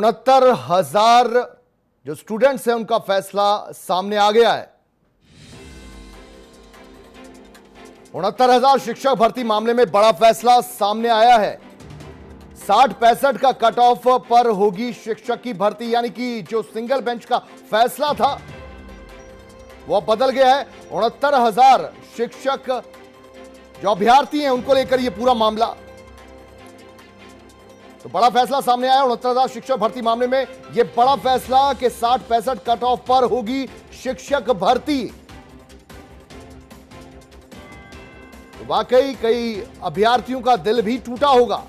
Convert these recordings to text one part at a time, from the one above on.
69,000 जो स्टूडेंट्स हैं उनका फैसला सामने आ गया है। 69,000 शिक्षक भर्ती मामले में बड़ा फैसला सामने आया है। 60-65 का कट ऑफ पर होगी शिक्षक की भर्ती, यानी कि जो सिंगल बेंच का फैसला था वो बदल गया है। 69,000 शिक्षक जो अभ्यर्थी हैं उनको लेकर यह पूरा मामला, तो बड़ा फैसला सामने आया। 69,000 शिक्षक भर्ती मामले में यह बड़ा फैसला कि 60-65 कट ऑफ पर होगी शिक्षक भर्ती। तो वाकई कई अभ्यर्थियों का दिल भी टूटा होगा,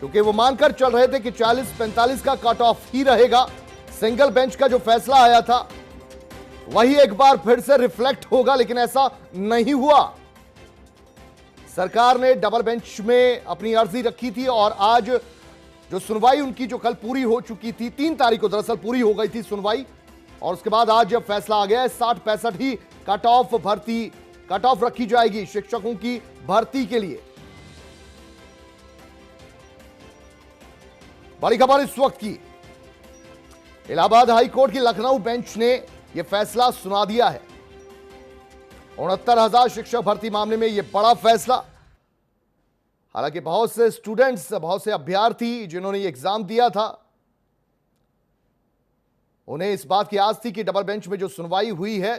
क्योंकि वो मानकर चल रहे थे कि 40-45 का कट ऑफ ही रहेगा। सिंगल बेंच का जो फैसला आया था वही एक बार फिर से रिफ्लेक्ट होगा, लेकिन ऐसा नहीं हुआ। सरकार ने डबल बेंच में अपनी अर्जी रखी थी और आज जो सुनवाई उनकी जो कल पूरी हो चुकी थी, 3 तारीख को दरअसल पूरी हो गई थी सुनवाई, और उसके बाद आज जब फैसला आ गया है 60-65 ही कट ऑफ रखी जाएगी शिक्षकों की भर्ती के लिए। बड़ी खबर इस वक्त की, इलाहाबाद हाई कोर्ट की लखनऊ बेंच ने यह फैसला सुना दिया है। 69,000 शिक्षक भर्ती मामले में यह बड़ा फैसला। हालांकि बहुत से स्टूडेंट्स, बहुत से अभ्यर्थी जिन्होंने ये एग्जाम दिया था, उन्हें इस बात की आस थी कि डबल बेंच में जो सुनवाई हुई है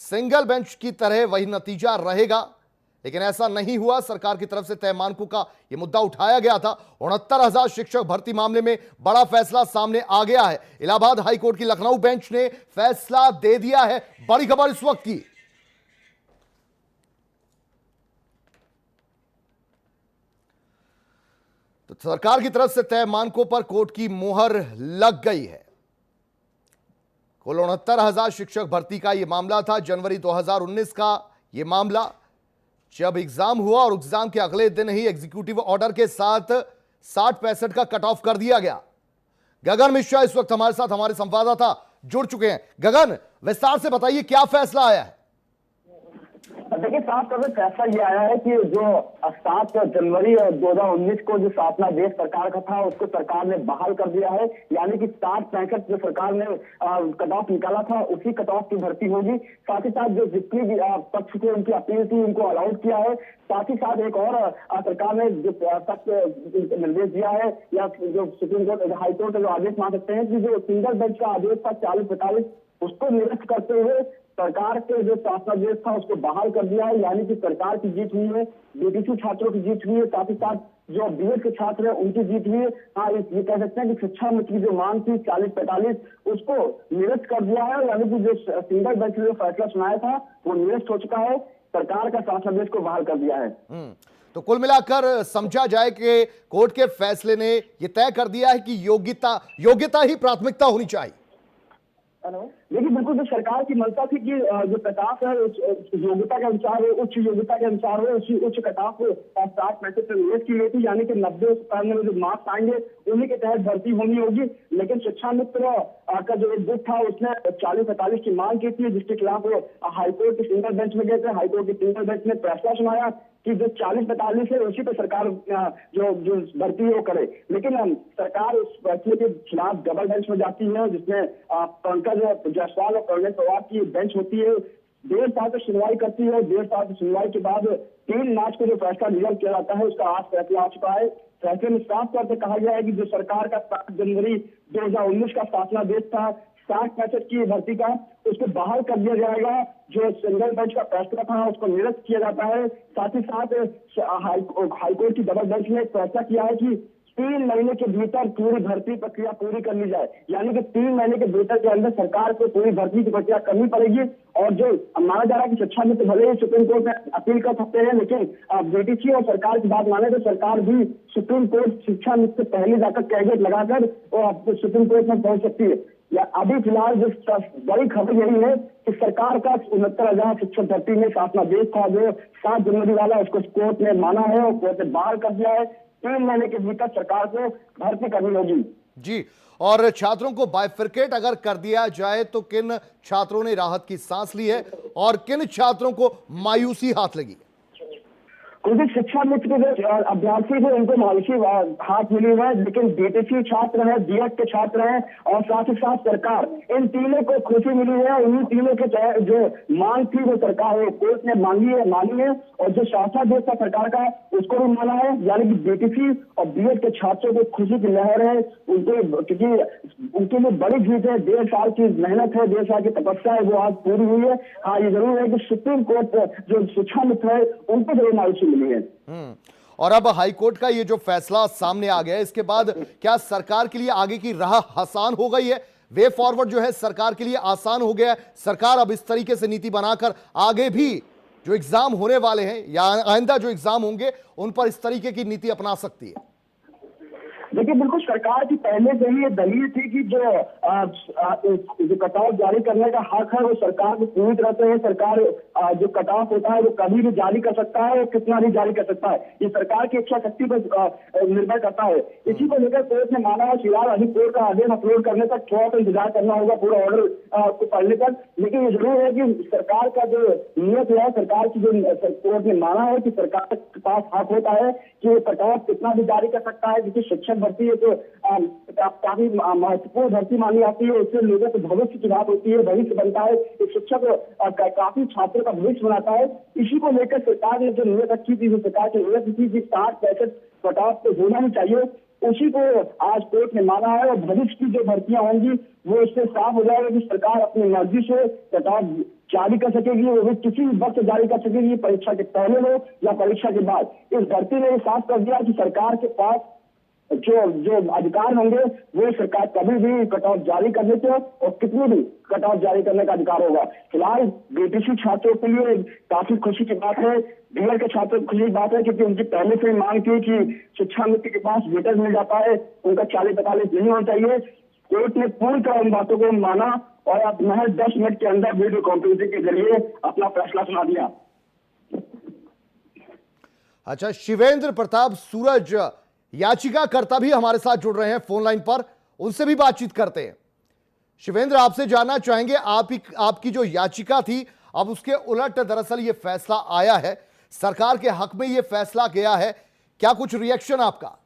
सिंगल बेंच की तरह वही नतीजा रहेगा, लेकिन ऐसा नहीं हुआ। सरकार की तरफ से तय मानकों का यह मुद्दा उठाया गया था। 69,000 शिक्षक भर्ती मामले में बड़ा फैसला सामने आ गया है। इलाहाबाद हाई कोर्ट की लखनऊ बेंच ने फैसला दे दिया है। बड़ी खबर इस वक्त की, तो सरकार की तरफ से तय मानकों पर कोर्ट की मुहर लग गई है। कुल 69,000 शिक्षक भर्ती का यह मामला था। जनवरी 2019 का यह मामला, जब एग्जाम हुआ और एग्जाम के अगले दिन ही एग्जीक्यूटिव ऑर्डर के साथ 60-65 का कट ऑफ कर दिया गया। गगन मिश्रा इस वक्त हमारे साथ, हमारे संवाददाता जुड़ चुके हैं। गगन, विस्तार से बताइए क्या फैसला आया है। देखिए, साफ तौर पर फैसला ये आया है कि जो 7 जनवरी 2019 को जो शासनादेश सरकार का था उसको सरकार ने बहाल कर दिया है। यानी कि 60-65 जो सरकार ने कट ऑफ निकाला था उसी कट ऑफ की भर्ती होगी। साथ ही साथ जो जितनी भी पक्ष को उनकी अपील थी उनको अलाउड किया है। साथ ही साथ एक और सरकार ने जो सख्त निर्देश दिया है, या जो सुप्रीम कोर्ट हाईकोर्ट का जो आदेश मान सकते हैं कि जो सिंगल बेंच का आदेश था 40-45 उसको निरस्त करते हुए सरकार के जो शासनादेश था उसको बहाल कर दिया है। यानी कि सरकार की जीत हुई है, बीटीसी छात्रों की जीत हुई है, साथ ही साथ जो बीएड के छात्र हैं उनकी जीत हुई है। हाँ, ये कह सकते हैं कि शिक्षा मित्र की जो मांग थी 40-45 उसको निरस्त कर दिया है। यानी कि जो सिंगल बेंच ने जो फैसला सुनाया था वो निरस्त हो चुका है। सरकार का शासनादेश को बहाल कर दिया है। तो कुल मिलाकर समझा जाए कि कोर्ट के फैसले ने यह तय कर दिया है कि योग्यता ही प्राथमिकता होनी चाहिए। देखिए, बिल्कुल जो सरकार की मंशा थी कि जो कटाफ है उस योग्यता के अनुसार हो, उच्च योग्यता के अनुसार हो, उसी उच्च कटाफ को 60-65 पर निवेश की गई थी। यानी कि 90 में जो मार्क्स आएंगे उन्हीं के तहत भर्ती होनी होगी। लेकिन शिक्षा मित्र का जो एक गुट था उसने 40-45 की मांग की थी, जिसके खिलाफ वो हाईकोर्ट के सिंगल बेंच में गए थे। हाईकोर्ट के सिंगल बेंच ने फैसला सुनाया कि जो 40-45 है उसी पे सरकार जो भर्ती है वो करे। लेकिन सरकार उस फैसले के खिलाफ डबल बेंच में जाती है, जिसमें पंकज जायसवाल और कर्नल पवार की बेंच होती है। 1.5 साल से सुनवाई करती है। 1.5 साल की सुनवाई के बाद 3 मार्च को जो फैसला रिजर्व किया जाता है उसका आज फैसला आ चुका है। फैसले में साफ तौर पर कहा गया है कि जो सरकार का 7 जनवरी 2019 का शासनादेश था 60-65 की भर्ती का, उसको बहाल कर दिया जाएगा। जो सिंगल बेंच का फैसला था उसको निरस्त किया जाता है। साथ ही साथ हाईकोर्ट की डबल बेंच ने फैसला किया है कि 3 महीने के भीतर पूरी भर्ती प्रक्रिया पूरी कर ली जाए। यानी कि 3 महीने के भीतर के अंदर सरकार को पूरी भर्ती की प्रक्रिया करनी पड़ेगी। और जो माना जा रहा है कि शिक्षा मित्र भले ही सुप्रीम कोर्ट में अपील कर सकते हैं, लेकिन बीटीसी और सरकार की बात माने तो सरकार भी सुप्रीम कोर्ट शिक्षा मित्र से पहले जाकर कैविएट लगाकर और सुप्रीम कोर्ट में पहुंच सकती है। या अभी फिलहाल जो बड़ी खबर यही है कि सरकार का 69,000 शिक्षक भर्ती में शासनादेश था जो 7 जनवरी वाला, उसको कोर्ट ने माना है और कोर्ट ने बहाल कर दिया है। 3 महीने के भीतर सरकार को भर्ती करनी होगी। जी, और छात्रों को बाइफरकेट अगर कर दिया जाए तो किन छात्रों ने राहत की सांस ली है और किन छात्रों को मायूसी हाथ लगी? क्योंकि शिक्षा मित्र के जो अभ्यर्थी थे उनको महाविषी हाथ मिली है, लेकिन बीटीसी छात्र हैं, बीएड के छात्र हैं और साथ ही साथ सरकार, इन तीनों को खुशी मिली है। उन्हीं तीनों के जो मांग थी वो सरकार कोर्ट ने मानी है और जो शासनादेश था सरकार का उसको भी माना है। यानी कि बीटीसी और बीएड के छात्रों को खुशी की लहर है उनके, क्योंकि उनके लिए बड़ी जीत है। 1.5 साल की मेहनत है, 1.5 साल की तपस्या है, वो आज पूरी हुई है। हाँ, ये जरूर है कि सुप्रीम कोर्ट जो शिक्षा मित्र है उनको जरूर मायूसी मिली है। और अब हाईकोर्ट का ये जो फैसला सामने आ गया है, इसके बाद क्या सरकार के लिए आगे की राह आसान हो गई है? वे फॉरवर्ड जो है सरकार के लिए आसान हो गया है? सरकार अब इस तरीके से नीति बनाकर आगे भी जो एग्जाम होने वाले हैं या आइंदा जो एग्जाम होंगे उन पर इस तरीके की नीति अपना सकती है? देखिए, बिल्कुल सरकार की पहले से ही ये दलील थी कि जो कट ऑफ जारी करने का हक है वो सरकार को पूरी तरह से है। सरकार जो कट ऑफ होता है वो कभी भी जारी कर सकता है और कितना भी जारी कर सकता है, ये सरकार की इच्छा शक्ति पर निर्भर करता है। इसी को लेकर कोर्ट ने माना है फिलहाल अभी कोर्ट का आदेश अपलोड करने तक थोड़ा सा इंतजार करना होगा पूरा ऑर्डर को पढ़ने तक। लेकिन ये जरूर है कि सरकार का जो नियत है, सरकार की जो कोर्ट ने माना है कि सरकार के पास हक होता है कि वो कट ऑफ कितना भी जारी कर सकता है, क्योंकि शिक्षक भर्ती है तो काफी महत्वपूर्ण भर्ती मानी जाती है। इससे लोगों के भविष्य की बात होती है, भविष्य बनता है, एक शिक्षक काफी छात्रों का भविष्य बनाता है। इसी को लेकर सरकार ने जो नियत रखी थी, सरकार की नियत थी कि 60-65 कट ऑफ तो होना ही चाहिए, उसी को आज कोर्ट ने माना है। और भविष्य की जो भर्तियां होंगी वो इससे साफ हो जाएगा कि सरकार अपनी मर्जी से कट ऑफ जारी कर सकेगी, वो भी किसी भी वक्त जारी कर सकेगी, परीक्षा के पहले हो या परीक्षा के बाद। इस भर्ती ने साफ कर दिया कि सरकार के पास जो अधिकार होंगे वो सरकार कभी भी कट ऑफ जारी करने के और कितनी भी कट ऑफ जारी करने का अधिकार होगा। फिलहाल बीटीसी छात्रों के लिए काफी खुशी की बात है, बीएड के छात्रों को खुशी की बात है, क्योंकि उनकी पहले से मांग थी कि शिक्षा मित्र के पास वेटेज मिल जाता है, उनका 40-45 नहीं होना चाहिए। कोर्ट ने पूरी तरह उन बातों को माना और अब महज 10 मिनट के अंदर वीडियो कॉन्फ्रेंसिंग के जरिए अपना फैसला सुना दिया। अच्छा, शिवेंद्र प्रताप सूरज याचिकाकर्ता भी हमारे साथ जुड़ रहे हैं फोन लाइन पर, उनसे भी बातचीत करते हैं। शिवेंद्र, आपसे जानना चाहेंगे आपकी जो याचिका थी अब उसके उलट दरअसल ये फैसला आया है, सरकार के हक में ये फैसला गया है, क्या कुछ रिएक्शन आपका?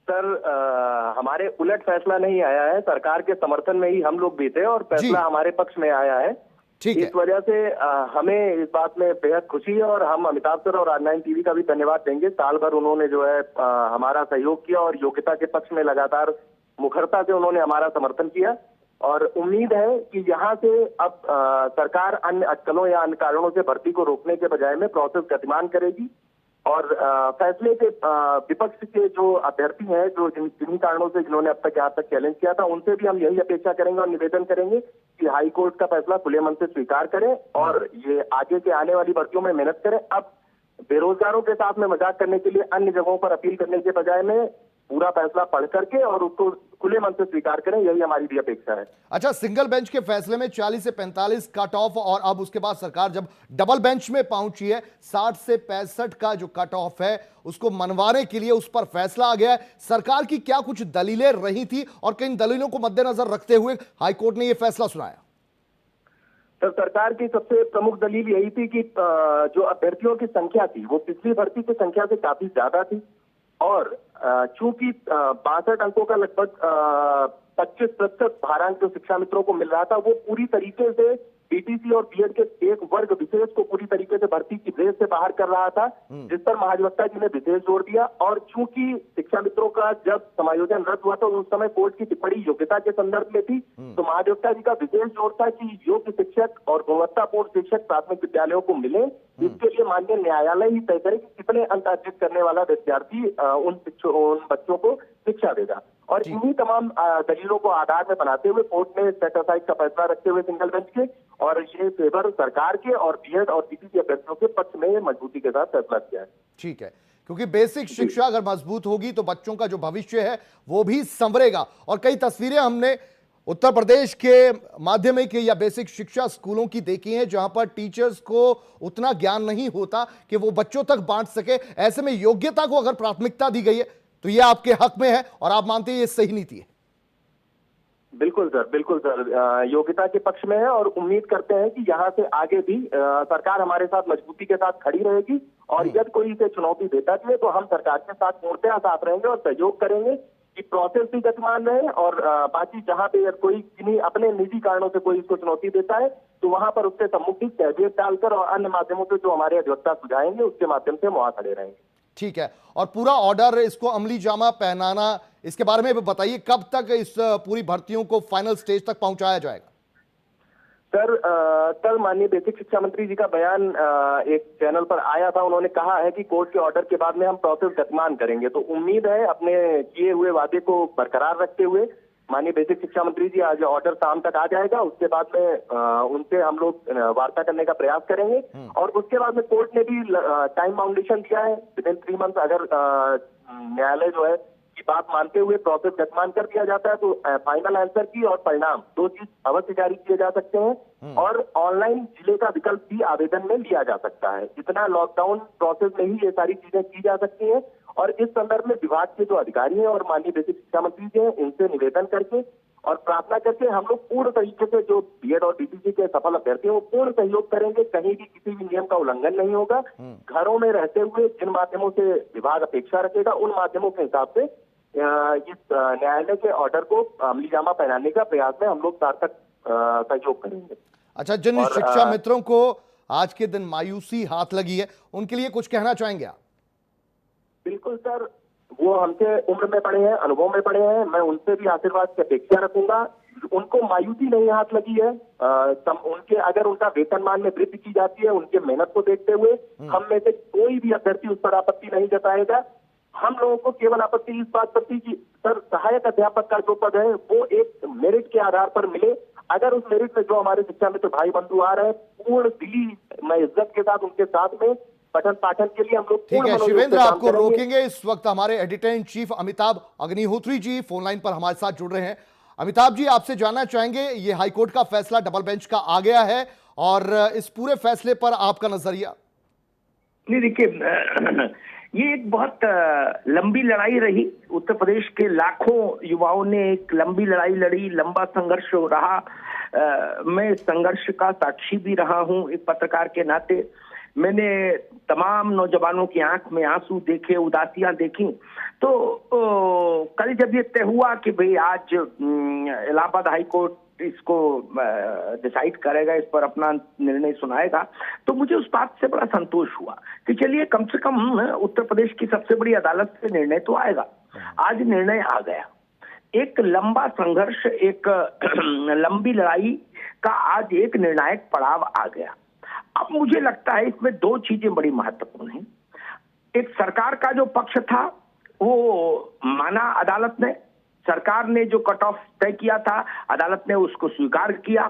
सर, हमारे उलट फैसला नहीं आया है, सरकार के समर्थन में ही हम लोग भी थे और फैसला हमारे पक्ष में आया है। इस वजह से हमें इस बात में बेहद खुशी है और हम अमिताभ सर और आज9 टीवी का भी धन्यवाद देंगे। साल भर उन्होंने जो है हमारा सहयोग किया और योग्यता के पक्ष में लगातार मुखरता से उन्होंने हमारा समर्थन किया और उम्मीद है कि यहाँ से अब सरकार अन्य अटकलों या अन्य कारणों से भर्ती को रोकने के बजाय में प्रोसेस गतिमान करेगी और फैसले के विपक्ष के जो अभ्यर्थी हैं, जो जिन्हीं कारणों से जिन्होंने अब तक यहाँ तक चैलेंज किया था, उनसे भी हम यही अपेक्षा करेंगे और निवेदन करेंगे कि हाई कोर्ट का फैसला खुले मन से स्वीकार करें और ये आगे के आने वाली भर्तियों में मेहनत करें। अब बेरोजगारों के साथ में मजाक करने के लिए अन्य जगहों पर अपील करने के बजाय में पूरा फैसला पढ़ करके और उसको खुले मन से स्वीकार करें, यही हमारी भी अपेक्षा है। अच्छा, सिंगल बेंच के फैसले में 40 से 45 कट ऑफ और अब उसके बाद सरकार जब डबल बेंच में पहुंची है 60 से 65 का जो कट ऑफ है उसको मनवाने के लिए उस पर फैसला आ गया है। सरकार की क्या कुछ दलीलें रही थी और किन दलीलों को मद्देनजर रखते हुए हाईकोर्ट ने यह फैसला सुनाया? सर, सरकार की सबसे प्रमुख दलील यही थी कि जो अभ्यर्थियों की संख्या थी वो पिछली भर्ती की संख्या से काफी ज्यादा थी और चूंकि 62 अंकों का लगभग 25% भारांक जो शिक्षा मित्रों को मिल रहा था वो पूरी तरीके से बीटीसी और बीएड के एक वर्ग विशेष को पूरी तरीके से भर्ती की रेस से बाहर कर रहा था, जिस पर महाधिवक्ता जी ने विशेष जोर दिया। और चूंकि शिक्षा मित्रों का जब समायोजन रद्द हुआ तो उस समय कोर्ट की टिप्पणी योग्यता के संदर्भ में थी, तो महाधिवक्ता जी का विशेष जोर था कि योग्य शिक्षक और गुणवत्तापूर्ण शिक्षक प्राथमिक विद्यालयों को मिले। इसके लिए माननीय न्यायालय ही तय करे कि कितने अंक अर्जित करने वाला विद्यार्थी उन बच्चों को शिक्षा देगा। और इन्हीं तमाम दलीलों को आधार में बनाते हुए कोर्ट ने सेट असाइड का फैसला रखते हुए सिंगल बेंच के और ये फेवर सरकार के और बीएड और बीटीसी अभ्यर्थियों के पक्ष में मजबूती के साथ फैसला किया है। ठीक है, क्योंकि बेसिक शिक्षा अगर मजबूत होगी तो बच्चों का जो भविष्य है वो भी संवरेगा। और कई तस्वीरें हमने उत्तर प्रदेश के माध्यमिक या बेसिक शिक्षा स्कूलों की देखी हैं जहां पर टीचर्स को उतना ज्ञान नहीं होता कि वो बच्चों तक बांट सके। ऐसे में योग्यता को अगर प्राथमिकता दी गई है तो ये आपके हक में है और आप मानते हैं ये सही नीति है? बिल्कुल सर, बिल्कुल सर, योग्यता के पक्ष में है और उम्मीद करते हैं कि यहाँ से आगे भी सरकार हमारे साथ मजबूती के साथ खड़ी रहेगी और यदि कोई इसे चुनौती देता भी है तो हम सरकार के साथ पूर्णतः साथ रहेंगे और सहयोग करेंगे कि प्रोसेस भी गतिमान रहे और बाकी जहाँ पे कोई किन्हीं अपने निजी कारणों से कोई इसको चुनौती देता है तो वहां पर उससे सम्मुखी कैबिनेट डालकर और अन्य माध्यमों से जो हमारे अधिवक्ता सुझाएंगे उसके माध्यम से वहां खड़े रहेंगे। ठीक है, और पूरा ऑर्डर, इसको अमली जामा पहनाना, इसके बारे में भी बताइए, कब तक इस पूरी भर्तियों को फाइनल स्टेज तक पहुंचाया जाएगा? सर, कल माननीय बेसिक शिक्षा मंत्री जी का बयान एक चैनल पर आया था। उन्होंने कहा है कि कोर्ट के ऑर्डर के बाद में हम प्रोसेस गतिमान करेंगे, तो उम्मीद है अपने किए हुए वादे को बरकरार रखते हुए माननीय बेसिक शिक्षा मंत्री जी आज ऑर्डर शाम तक आ जाएगा। उसके बाद में उनसे हम लोग वार्ता करने का प्रयास करेंगे और उसके बाद में कोर्ट ने भी टाइम बाउंडेशन दिया है, विदिन 3 मंथ अगर न्यायालय जो है की बात मानते हुए प्रोसेस गतिमान कर दिया जाता है तो फाइनल आंसर की और परिणाम 2 चीज अवश्य जारी किए जा सकते हैं और ऑनलाइन जिले का विकल्प भी आवेदन में लिया जा सकता है। इतना लॉकडाउन प्रोसेस में ही ये सारी चीजें की जा सकती हैं और इस संदर्भ में विभाग के जो अधिकारी हैं और माननीय बेसिक शिक्षा मंत्री जी हैं इनसे निवेदन करके और प्रार्थना करके हम लोग पूर्ण तरीके से जो बीएड और डीपीसी के सफल अभ्यर्थी हैं वो पूर्ण सहयोग करेंगे, कहीं भी किसी भी नियम का उल्लंघन नहीं होगा। घरों में रहते हुए जिन माध्यमों से विभाग अपेक्षा रखेगा उन माध्यमों के हिसाब से इस न्यायालय के ऑर्डर को अमली जामा पहनाने का प्रयास में हम लोग सार्थक सहयोग करेंगे। अच्छा, जिन शिक्षा मित्रों को आज के दिन मायूसी हाथ लगी है उनके लिए कुछ कहना चाहेंगे आप? बिल्कुल सर, वो हमसे उम्र में पड़े हैं, अनुभव में पड़े हैं, मैं उनसे भी आशीर्वाद की अपेक्षा रखूंगा। उनको मायूसी नहीं हाथ लगी है, उनके अगर उनका वेतनमान में वृद्धि की जाती है उनके मेहनत को देखते हुए हम में से कोई भी अभ्यर्थी उस पर आपत्ति नहीं जताएगा। हम लोगों को केवल आपत्ति इस बात पर थी कि सर सहायक अध्यापक का जो पद है वो एक मेरिट के आधार पर मिले। अगर उस मेरिट में जो हमारे शिक्षा मित्र भाई बंधु आ रहे हैं पूर्ण दिली मैं इज्जत के साथ उनके साथ में पठन पाठन के लिए हम लोग। ठीक है शिवेंद्र, आपको रोकेंगे। इस वक्त हमारे editor in chief Amitabh Agnihotri ji phone line पर हमारे साथ जुड़ रहे हैं। अमिताभ जी, आपसे जानना चाहेंगे, ये हाईकोर्ट का फैसला डबल बेंच का आ गया है और इस पूरे फैसले पर आपका नजरिया? नहीं, देखिए, ये एक बहुत लंबी लड़ाई रही। उत्तर प्रदेश के लाखों युवाओं ने एक लंबी लड़ाई लड़ी, लंबा संघर्ष रहा। मैं संघर्ष का साक्षी भी रहा हूं एक पत्रकार के नाते। मैंने तमाम नौजवानों की आंख में आंसू देखे, उदासियां देखी। तो कल जब ये तय हुआ कि भाई आज इलाहाबाद हाई कोर्ट इसको डिसाइड करेगा, इस पर अपना निर्णय सुनाएगा, तो मुझे उस बात से बड़ा संतोष हुआ कि चलिए कम से कम उत्तर प्रदेश की सबसे बड़ी अदालत से निर्णय तो आएगा। आज निर्णय आ गया। एक लंबा संघर्ष, एक लंबी लड़ाई का आज एक निर्णायक पड़ाव आ गया। अब मुझे लगता है इसमें 2 चीजें बड़ी महत्वपूर्ण हैं। एक, सरकार का जो पक्ष था वो माना अदालत ने, सरकार ने जो कट ऑफ तय किया था अदालत ने उसको स्वीकार किया।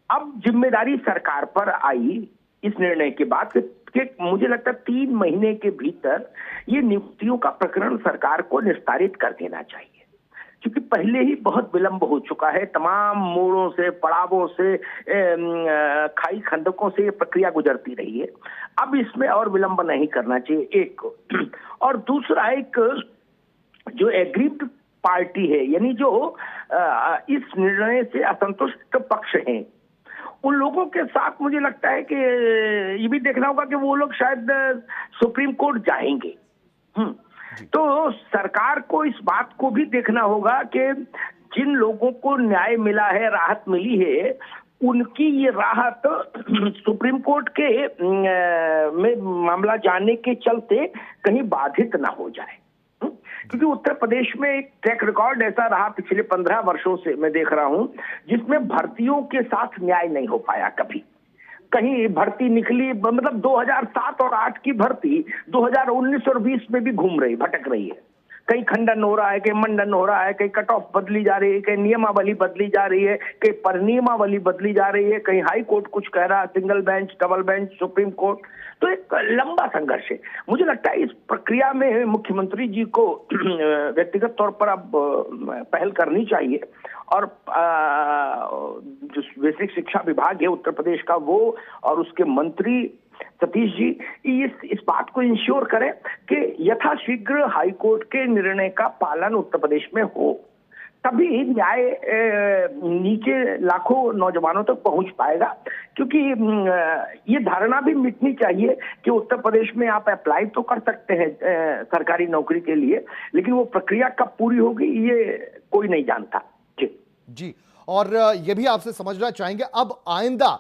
अब जिम्मेदारी सरकार पर आई इस निर्णय के बाद कि मुझे लगता है 3 महीने के भीतर ये नियुक्तियों का प्रकरण सरकार को निस्तारित कर देना चाहिए, क्योंकि पहले ही बहुत विलंब हो चुका है। तमाम मोड़ों से, पड़ावों से, खाई खंदकों से ये प्रक्रिया गुजरती रही है। अब इसमें और विलंब नहीं करना चाहिए, एक। और दूसरा, एक जो एग्रीव्ड पार्टी है, यानी जो इस निर्णय से असंतुष्ट पक्ष हैं, उन लोगों के साथ मुझे लगता है कि ये भी देखना होगा कि वो लोग शायद सुप्रीम कोर्ट जाएंगे। तो सरकार को इस बात को भी देखना होगा कि जिन लोगों को न्याय मिला है, राहत मिली है, उनकी ये राहत सुप्रीम कोर्ट के में मामला जाने के चलते कहीं बाधित ना हो जाए। क्योंकि उत्तर प्रदेश में एक ट्रैक रिकॉर्ड ऐसा रहा पिछले 15 वर्षों से मैं देख रहा हूं, जिसमें भर्तियों के साथ न्याय नहीं हो पाया कभी। कहीं भर्ती निकली, मतलब 2007 और 8 की भर्ती 2019 और 20 में भी घूम रही, भटक रही है। कहीं खंडन हो रहा है, कहीं मंडन हो रहा है, कहीं कट ऑफ बदली जा रही है, कहीं नियमावली बदली जा रही है, कहीं परिनियमावली बदली जा रही है, कहीं हाई कोर्ट कुछ कह रहा है, single bench, double bench, supreme court. तो एक लंबा संघर्ष है। मुझे लगता है इस प्रक्रिया में मुख्यमंत्री जी को व्यक्तिगत तौर पर अब पहल करनी चाहिए और जो बेसिक शिक्षा विभाग है उत्तर प्रदेश का, वो और उसके मंत्री सतीश जी इस बात को इंश्योर करें कि यथाशीघ्र हाईकोर्ट के निर्णय का पालन उत्तर प्रदेश में हो, तभी न्याय नीचे लाखों नौजवानों तक पहुंच पाएगा। क्योंकि ये धारणा भी मिटनी चाहिए कि उत्तर प्रदेश में आप अप्लाई तो कर सकते हैं सरकारी नौकरी के लिए, लेकिन वो प्रक्रिया कब पूरी होगी ये कोई नहीं जानता। जी, और ये भी आपसे समझना चाहेंगे, अब आइंदा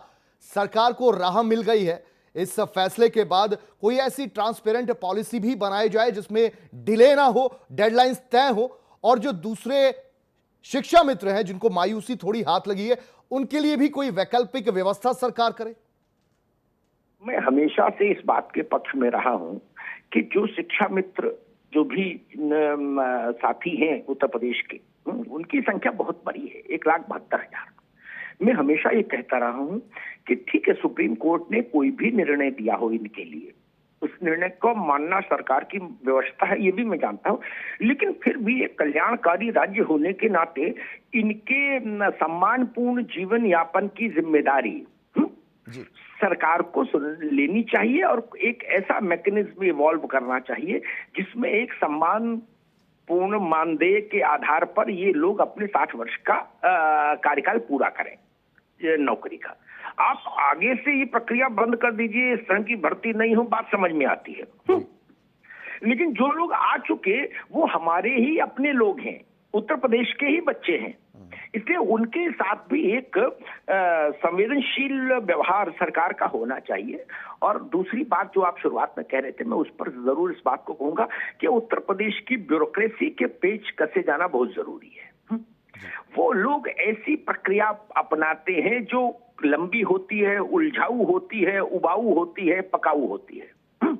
सरकार को राह मिल गई है इस फैसले के बाद, कोई ऐसी ट्रांसपेरेंट पॉलिसी भी बनाई जाए जिसमें डिले ना हो, डेडलाइंस तय हो, और जो दूसरे शिक्षा मित्र हैं जिनको मायूसी थोड़ी हाथ लगी है उनके लिए भी कोई वैकल्पिक व्यवस्था सरकार करे। मैं हमेशा से इस बात के पक्ष में रहा हूं कि जो शिक्षा मित्र जो भी साथी हैं उत्तर प्रदेश के, उनकी संख्या बहुत बड़ी है, 1,72,000। मैं हमेशा ये कहता रहा हूं कि ठीक है, सुप्रीम कोर्ट ने कोई भी निर्णय दिया हो इनके लिए, उस निर्णय को मानना सरकार की व्यवस्था है, ये भी मैं जानता हूं, लेकिन फिर भी एक कल्याणकारी राज्य होने के नाते इनके सम्मानपूर्ण जीवन यापन की जिम्मेदारी सरकार को लेनी चाहिए और एक ऐसा मैकेनिज्म इवॉल्व करना चाहिए जिसमें एक सम्मान पूर्ण मानदेय के आधार पर ये लोग अपने 60 वर्ष का कार्यकाल पूरा करें नौकरी का। आप आगे से ये प्रक्रिया बंद कर दीजिए, इस तरह की भर्ती नहीं हो, बात समझ में आती है। लेकिन जो लोग आ चुके वो हमारे ही अपने लोग हैं, उत्तर प्रदेश के ही बच्चे हैं, इसलिए उनके साथ भी एक संवेदनशील व्यवहार सरकार का होना चाहिए। और दूसरी बात जो आप शुरुआत में कह रहे थे, मैं उस पर जरूर इस बात को कहूंगा कि उत्तर प्रदेश की ब्यूरोक्रेसी के पेच कसे जाना बहुत जरूरी है। वो लोग ऐसी प्रक्रिया अपनाते हैं जो लंबी होती है, उलझाऊ होती है, उबाऊ होती है, पकाऊ होती है।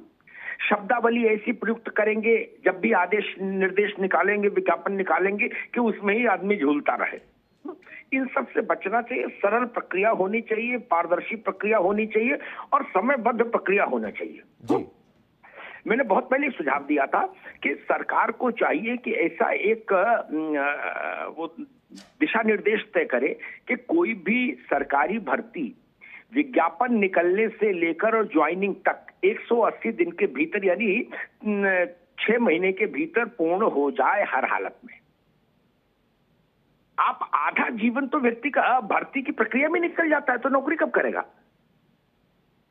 शब्दावली ऐसी प्रयुक्त करेंगे, जब भी आदेश निर्देश निकालेंगे, विज्ञापन निकालेंगे कि उसमें ही आदमी झूलता रहे। इन सब से बचना चाहिए। सरल प्रक्रिया होनी चाहिए, पारदर्शी प्रक्रिया होनी चाहिए और समयबद्ध प्रक्रिया होना चाहिए। मैंने बहुत पहले सुझाव दिया था कि सरकार को चाहिए कि ऐसा एक वो दिशा निर्देश तय करे कि कोई भी सरकारी भर्ती विज्ञापन निकलने से लेकर और ज्वाइनिंग तक 180 दिन के भीतर, यानी 6 महीने के भीतर पूर्ण हो जाए हर हालत में। आप आधा जीवन तो व्यक्ति का भर्ती की प्रक्रिया में निकल जाता है, तो नौकरी कब करेगा?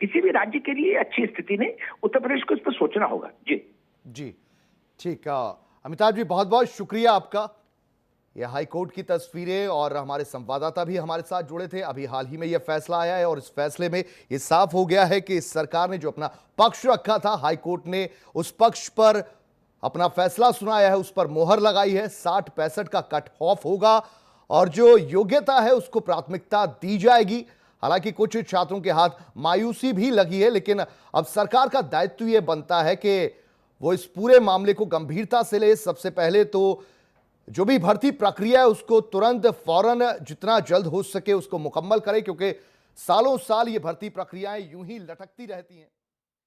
किसी भी राज्य के लिए अच्छी स्थिति नहीं, उत्तर प्रदेश को इस पर सोचना होगा। जी ठीक। अमिताभ जी, बहुत बहुत शुक्रिया आपका। ये हाईकोर्ट की तस्वीरें और हमारे संवाददाता भी हमारे साथ जुड़े थे। अभी हाल ही में यह फैसला आया है और इस फैसले में ये साफ हो गया है कि सरकार ने जो अपना पक्ष रखा था, हाईकोर्ट ने उस पक्ष पर अपना फैसला सुनाया है, उस पर मोहर लगाई है। 60-65 का कट ऑफ होगा और जो योग्यता है उसको प्राथमिकता दी जाएगी। हालांकि कुछ छात्रों के हाथ मायूसी भी लगी है, लेकिन अब सरकार का दायित्व यह बनता है कि वो इस पूरे मामले को गंभीरता से ले। सबसे पहले तो जो भी भर्ती प्रक्रिया है उसको तुरंत फौरन जितना जल्द हो सके उसको मुकम्मल करे, क्योंकि सालों साल ये भर्ती प्रक्रियाएं यूं ही लटकती रहती हैं।